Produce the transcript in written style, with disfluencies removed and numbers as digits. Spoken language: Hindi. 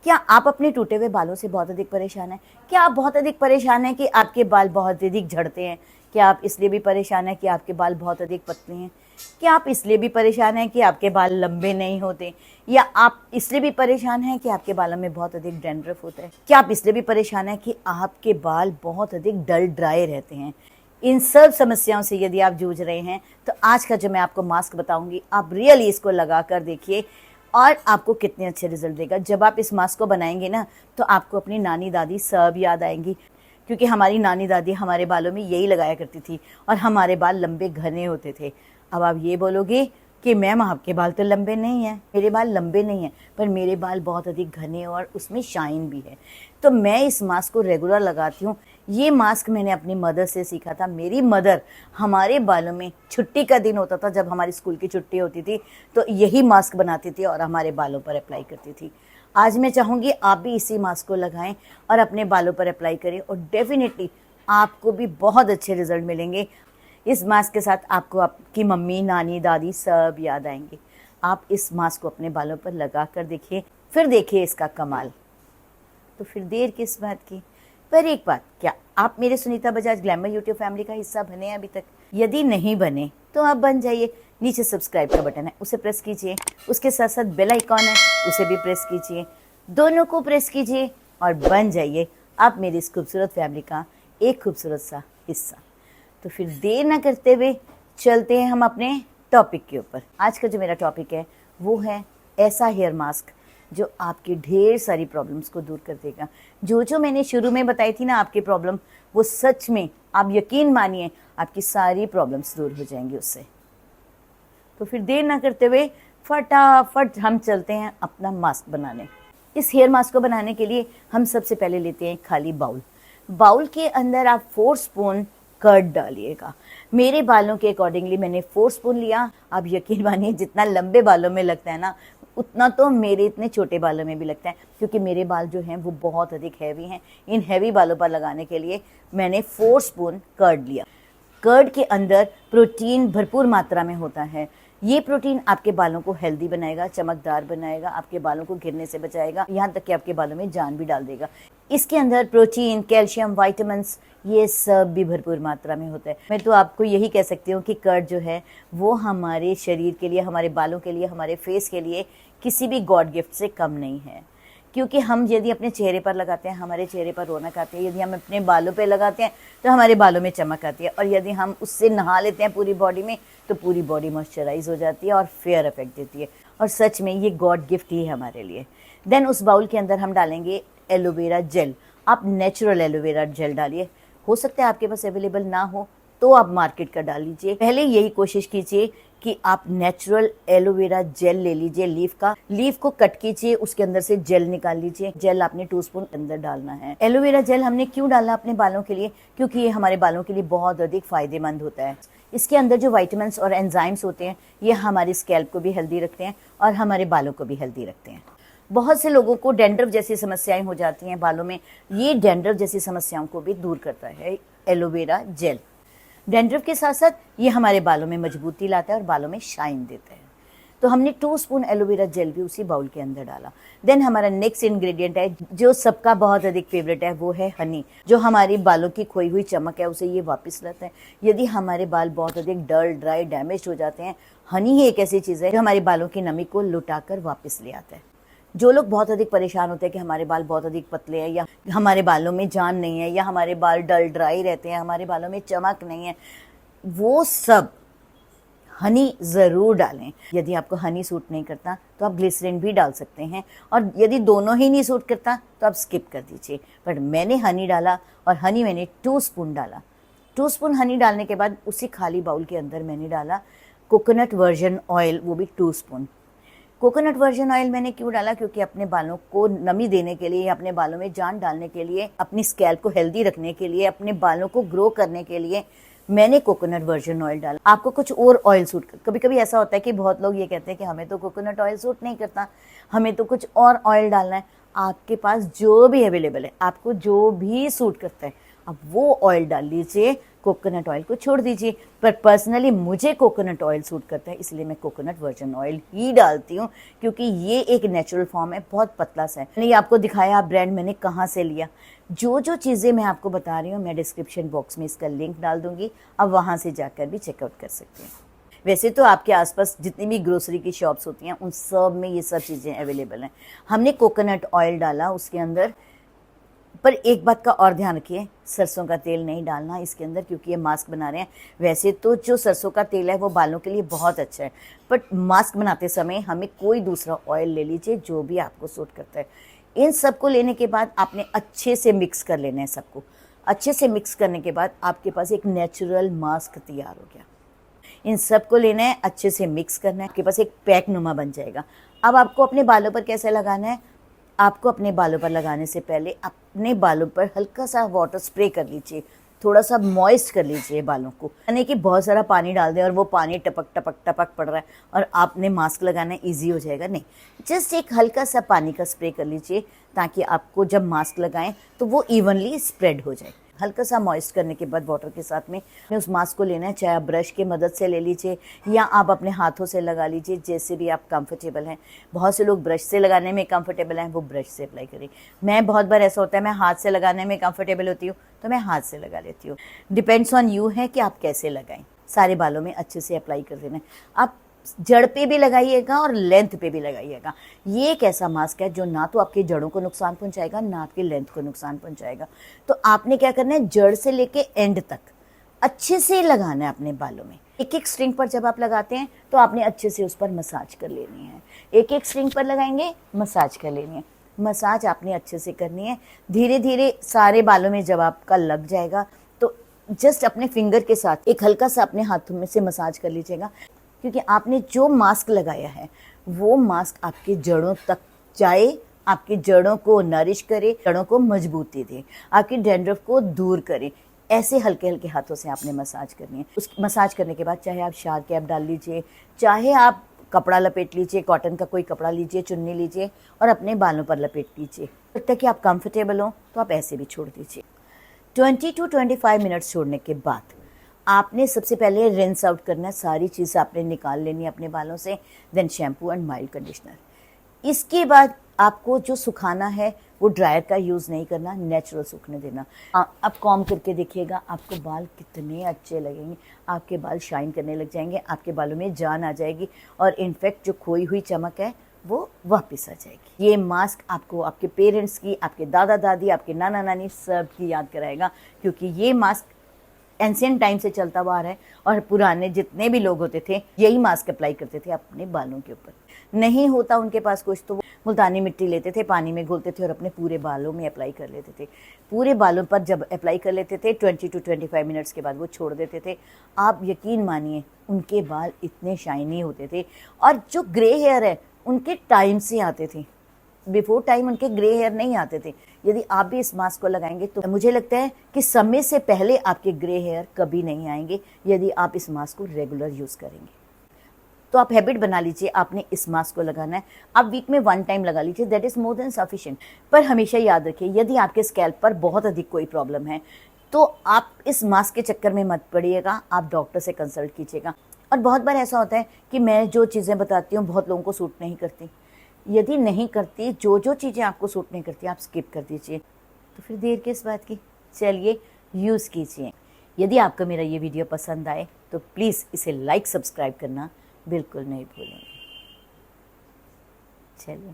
क्या आप अपने टूटे हुए बालों से बहुत अधिक परेशान हैं? क्या आप बहुत अधिक परेशान हैं कि आपके बाल बहुत अधिक झड़ते हैं? क्या आप इसलिए भी परेशान हैं कि आपके बाल बहुत अधिक पतले हैं? क्या आप इसलिए भी परेशान हैं कि आपके बाल लंबे नहीं होते? या आप इसलिए भी परेशान हैं कि आपके बालों में बहुत अधिक डैंड्रफ होता है? क्या आप इसलिए भी परेशान हैं कि आपके बाल बहुत अधिक डल ड्राई रहते हैं? इन सब समस्याओं से यदि आप जूझ रहे हैं तो आज का जो मैं आपको मास्क बताऊंगी, आप रियली इसको लगा कर देखिए और आपको कितने अच्छे रिजल्ट देगा। जब आप इस मास्क को बनाएंगे ना तो आपको अपनी नानी दादी सब याद आएंगी, क्योंकि हमारी नानी दादी हमारे बालों में यही लगाया करती थी और हमारे बाल लंबे घने होते थे। अब आप ये बोलोगे कि मैम आपके बाल तो लंबे नहीं हैं। मेरे बाल लंबे नहीं हैं, पर मेरे बाल बहुत अधिक घने और उसमें शाइन भी है। तो मैं इस मास्क को रेगुलर लगाती हूँ। ये मास्क मैंने अपनी मदर से सीखा था। मेरी मदर हमारे बालों में छुट्टी का दिन होता था, जब हमारी स्कूल की छुट्टी होती थी तो यही मास्क बनाती थी और हमारे बालों पर अप्लाई करती थी। आज मैं चाहूँगी आप भी इसी मास्क को लगाएं और अपने बालों पर अप्लाई करें और डेफिनेटली आपको भी बहुत अच्छे रिजल्ट मिलेंगे। इस मास्क के साथ आपको आपकी मम्मी, नानी, दादी सब याद आएंगे। आप इस मास्क को अपने बालों पर लगा कर देखिए, फिर देखिए इसका कमाल। तो फिर देर किस बात की। पर एक बात, क्या आप मेरे Sunita Bajaj glamour YouTube family का हिस्सा बने हैं अभी तक? यदि नहीं बने तो आप बन जाइए। नीचे सब्सक्राइब का बटन है, उसे प्रेस कीजिए। उसके साथ साथ बेल आइकॉन है, उसे भी प्रेस कीजिए। दोनों को प्रेस कीजिए और बन जाइए आप मेरी इस खूबसूरत फैमिली का एक खूबसूरत सा हिस्सा। तो फिर देर ना करते हुए चलते हैं हम अपने टॉपिक के ऊपर। आज का जो मेरा टॉपिक है वो है ऐसा हेयर मास्क जो आपकी ढेर सारी प्रॉब्लम्स को दूर कर देगा। जो मैंने शुरू में बताई थी ना आपकी प्रॉब्लम, वो सच में आप यकीन मानिए आपकी सारी प्रॉब्लम्स दूर हो जाएंगी उससे। तो फिर देर ना करते हुए फटाफट हम चलते हैं अपना मास्क बनाने। इस हेयर मास्क को बनाने के लिए हम सबसे पहले लेते हैं खाली बाउल। बाउल के अंदर आप 4 स्पून कर्ड डालिएगा। मेरे बालों के अकॉर्डिंगली मैंने 4 स्पून लिया। आप यकीन मानिए जितना लंबे बालों में लगता है ना, उतना तो मेरे इतने छोटे बालों में भी लगता है, क्योंकि मेरे बाल जो हैं वो बहुत अधिक हैवी हैं। इन हैवी बालों पर लगाने के लिए मैंने 4 स्पून कर्ड लिया। कर्ड के अंदर प्रोटीन भरपूर मात्रा में होता है। ये प्रोटीन आपके बालों को हेल्दी बनाएगा, चमकदार बनाएगा, आपके बालों को गिरने से बचाएगा, यहाँ तक कि आपके बालों में जान भी डाल देगा। इसके अंदर प्रोटीन, कैल्शियम, विटामिन्स ये सब भी भरपूर मात्रा में होता है। मैं तो आपको यही कह सकती हूँ कि कर्ड जो है वो हमारे शरीर के लिए, हमारे बालों के लिए, हमारे फेस के लिए किसी भी गॉड गिफ्ट से कम नहीं है। क्योंकि हम यदि अपने चेहरे पर लगाते हैं हमारे चेहरे पर रौनक आती है, यदि हम अपने बालों पे लगाते हैं तो हमारे बालों में चमक आती है, और यदि हम उससे नहा लेते हैं पूरी बॉडी में तो पूरी बॉडी मॉइस्चराइज हो जाती है और फेयर इफेक्ट देती है। और सच में ये गॉड गिफ्ट ही है हमारे लिए। देन उस बाउल के अंदर हम डालेंगे एलोवेरा जेल। आप नेचुरल एलोवेरा जेल डालिए। हो सकता है आपके पास अवेलेबल ना हो तो आप मार्केट का डाल लीजिए। पहले यही कोशिश कीजिए कि आप नेचुरल एलोवेरा जेल ले लीजिए। लीफ को कट कीजिए, उसके अंदर से जेल निकाल लीजिए। जेल आपने 2 स्पून अंदर डालना है। एलोवेरा जेल हमने क्यों डाला अपने बालों के लिए? क्योंकि ये हमारे बालों के लिए बहुत अधिक फायदेमंद होता है। इसके अंदर जो विटामिन्स और एंजाइम्स होते हैं ये हमारी स्कैल्प को भी हेल्दी रखते हैं और हमारे बालों को भी हेल्दी रखते हैं। बहुत से लोगों को डैंड्रफ जैसी समस्याएं हो जाती हैं बालों में। ये डैंड्रफ जैसी समस्याओं को भी दूर करता है एलोवेरा जेल। डैंड्रफ के साथ साथ ये हमारे बालों में मजबूती लाता है और बालों में शाइन देता है। तो हमने 2 स्पून एलोवेरा जेल भी उसी बाउल के अंदर डाला। देन हमारा नेक्स्ट इंग्रेडिएंट है जो सबका बहुत अधिक फेवरेट है, वो है हनी, जो हमारी बालों की खोई हुई चमक है उसे ये वापस लाता है। यदि हमारे बाल बहुत अधिक डल, ड्राई, डैमेज हो जाते हैं, हनी ही एक ऐसी चीज़ है जो हमारे बालों की नमी को लुटाकर वापस ले आता है। जो लोग बहुत अधिक परेशान होते हैं कि हमारे बाल बहुत अधिक पतले हैं, या हमारे बालों में जान नहीं है, या हमारे बाल डल ड्राई रहते हैं, हमारे बालों में चमक नहीं है, वो सब हनी ज़रूर डालें। यदि आपको हनी सूट नहीं करता तो आप ग्लिसरीन भी डाल सकते हैं, और यदि दोनों ही नहीं सूट करता तो आप स्किप कर दीजिए। बट मैंने हनी डाला और हनी मैंने 2 स्पून डाला। 2 स्पून हनी डालने के बाद उसी खाली बाउल के अंदर मैंने डाला कोकोनट वर्जिन ऑयल, वो भी 2 स्पून। कोकोनट वर्जिन ऑयल मैंने क्यों डाला? क्योंकि अपने बालों को नमी देने के लिए, अपने बालों में जान डालने के लिए, अपनी स्कैल्प को हेल्दी रखने के लिए, अपने बालों को ग्रो करने के लिए मैंने कोकोनट वर्जिन ऑयल डाला। आपको कुछ और ऑयल सूट कर, कभी कभी ऐसा होता है कि बहुत लोग ये कहते हैं कि हमें तो कोकोनट ऑयल सूट नहीं करता, हमें तो कुछ और ऑयल डालना है। आपके पास जो भी अवेलेबल है, आपको जो भी सूट करता है, आप वो ऑयल डाल लीजिए। कोकोनट ऑयल को छोड़ दीजिए। पर पर्सनली मुझे कोकोनट ऑयल सूट करता है, इसलिए मैं कोकोनट वर्जिन ऑयल ही डालती हूँ, क्योंकि ये एक नेचुरल फॉर्म है, बहुत पतला सा है। मैंने ये आपको दिखाया ब्रांड मैंने कहाँ से लिया। जो जो चीज़ें मैं आपको बता रही हूँ मैं डिस्क्रिप्शन बॉक्स में इसका लिंक डाल दूँगी, अब वहाँ से जाकर भी चेकआउट कर सकते हैं। वैसे तो आपके आसपास जितनी भी ग्रोसरी की शॉप्स होती हैं उन सब में ये सब चीज़ें अवेलेबल हैं। हमने कोकोनट ऑयल डाला उसके अंदर, पर एक बात का और ध्यान रखिए, सरसों का तेल नहीं डालना इसके अंदर, क्योंकि ये मास्क बना रहे हैं। वैसे तो जो सरसों का तेल है वो बालों के लिए बहुत अच्छा है, बट मास्क बनाते समय हमें कोई दूसरा ऑयल ले लीजिए जो भी आपको सूट करता है। इन सबको लेने के बाद आपने अच्छे से मिक्स कर लेना है सबको। अच्छे से मिक्स करने के बाद आपके पास एक नेचुरल मास्क तैयार हो गया। इन सबको लेना है, अच्छे से मिक्स करना है, आपके पास एक पैक नुमा बन जाएगा। अब आपको अपने बालों पर कैसे लगाना है, आपको अपने बालों पर लगाने से पहले अपने बालों पर हल्का सा वाटर स्प्रे कर लीजिए, थोड़ा सा मॉइस्ट कर लीजिए बालों को। यानी कि बहुत सारा पानी डाल दें और वो पानी टपक टपक टपक पड़ रहा है और आपने मास्क लगाना ईजी हो जाएगा, नहीं। जस्ट एक हल्का सा पानी का स्प्रे कर लीजिए ताकि आपको जब मास्क लगाएं तो वो इवनली स्प्रेड हो जाए। हल्का सा मॉइस्ट करने के बाद वाटर के साथ में उस मास्क को लेना है, चाहे आप ब्रश की मदद से ले लीजिए या आप अपने हाथों से लगा लीजिए, जैसे भी आप कंफर्टेबल हैं। बहुत से लोग ब्रश से लगाने में कंफर्टेबल हैं, वो ब्रश से अप्लाई करें। मैं बहुत बार ऐसा होता है मैं हाथ से लगाने में कंफर्टेबल होती हूँ तो मैं हाथ से लगा लेती हूँ। डिपेंड्स ऑन यू है कि आप कैसे लगाएं। सारे बालों में अच्छे से अप्लाई कर देना है। आप जड़ पे भी लगाइएगा और लेंथ पे भी लगाइएगा। ये एक ऐसा मास्क है जो ना तो आपकी जड़ों को नुकसान पहुंचाएगा ना आपकी लेंथ को नुकसान पहुंचाएगा। तो आपने क्या करना है, जड़ से लेके एंड तक अच्छे से लगाना है अपने बालों में। एक एक स्ट्रिंग पर जब आप लगाते हैं तो आपने अच्छे से उस पर मसाज कर लेनी है। एक एक स्ट्रिंग पर लगाएंगे, मसाज कर लेनी है। मसाज आपने अच्छे से करनी है। धीरे धीरे सारे बालों में जब आपका लग जाएगा तो जस्ट अपने फिंगर के साथ एक हल्का सा अपने हाथों में से मसाज कर लीजिएगा, क्योंकि आपने जो मास्क लगाया है वो मास्क आपकी जड़ों तक जाए, आपकी जड़ों को नरिश करे, जड़ों को मजबूती दे, आपकी डैंड्रफ को दूर करे। ऐसे हल्के हल्के हाथों से आपने मसाज करनी है। उस मसाज करने के बाद चाहे आप शार कैप डाल लीजिए, चाहे आप कपड़ा लपेट लीजिए, कॉटन का कोई कपड़ा लीजिए, चुन्नी लीजिए और अपने बालों पर लपेट लीजिए। जब तक कि आप कंफर्टेबल हो तो आप ऐसे भी छोड़ दीजिए। 20 to 25 मिनट्स छोड़ने के बाद आपने सबसे पहले रिंस आउट करना है। सारी चीज़ आपने निकाल लेनी है अपने बालों से। Then shampoo and mild conditioner. इसके बाद आपको जो सुखाना है वो ड्रायर का यूज़ नहीं करना, नेचुरल सूखने देना। अब कॉम करके देखिएगा आपको बाल कितने अच्छे लगेंगे। आपके बाल शाइन करने लग जाएंगे, आपके बालों में जान आ जाएगी और इनफैक्ट जो खोई हुई चमक है वो वापस आ जाएगी। ये मास्क आपको आपके पेरेंट्स की, आपके दादा दादी, आपके नाना नानी सब की याद कराएगा, क्योंकि ये मास्क एंशिएंट टाइम से चलता हुआ आ रहा है और पुराने जितने भी लोग होते थे यही मास्क अप्लाई करते थे अपने बालों के ऊपर। नहीं होता उनके पास कुछ तो वो मुल्तानी मिट्टी लेते थे, पानी में घोलते थे और अपने पूरे बालों में अप्लाई कर लेते थे। पूरे बालों पर जब अप्लाई कर लेते थे 20 to 25 मिनट्स के बाद वो छोड़ देते थे। आप यकीन मानिए उनके बाल इतने शाइनी होते थे। और जो ग्रे हेयर है उनके टाइम से आते थे, बिफोर टाइम उनके ग्रे हेयर नहीं आते थे। यदि आप भी इस मास्क को लगाएंगे तो मुझे लगता है कि समय से पहले आपके ग्रे हेयर कभी नहीं आएंगे, यदि आप इस मास्क को रेगुलर यूज़ करेंगे। तो आप हैबिट बना लीजिए, आपने इस मास्क को लगाना है। आप वीक में 1 टाइम लगा लीजिए, that is more than sufficient. पर हमेशा याद रखिए यदि आपके स्कैल्प पर बहुत अधिक कोई प्रॉब्लम है तो आप इस मास्क के चक्कर में मत पड़िएगा, आप डॉक्टर से कंसल्ट कीजिएगा। और बहुत बार ऐसा होता है कि मैं जो चीज़ें बताती हूँ बहुत लोगों को सूट नहीं करती। यदि नहीं करती, जो जो चीज़ें आपको सूट नहीं करती आप स्किप कर दीजिए, तो फिर देर किस बात की, चलिए यूज़ कीजिए। यदि आपको मेरा ये वीडियो पसंद आए तो प्लीज़ इसे लाइक सब्सक्राइब करना बिल्कुल नहीं भूलेंगे। चलिए।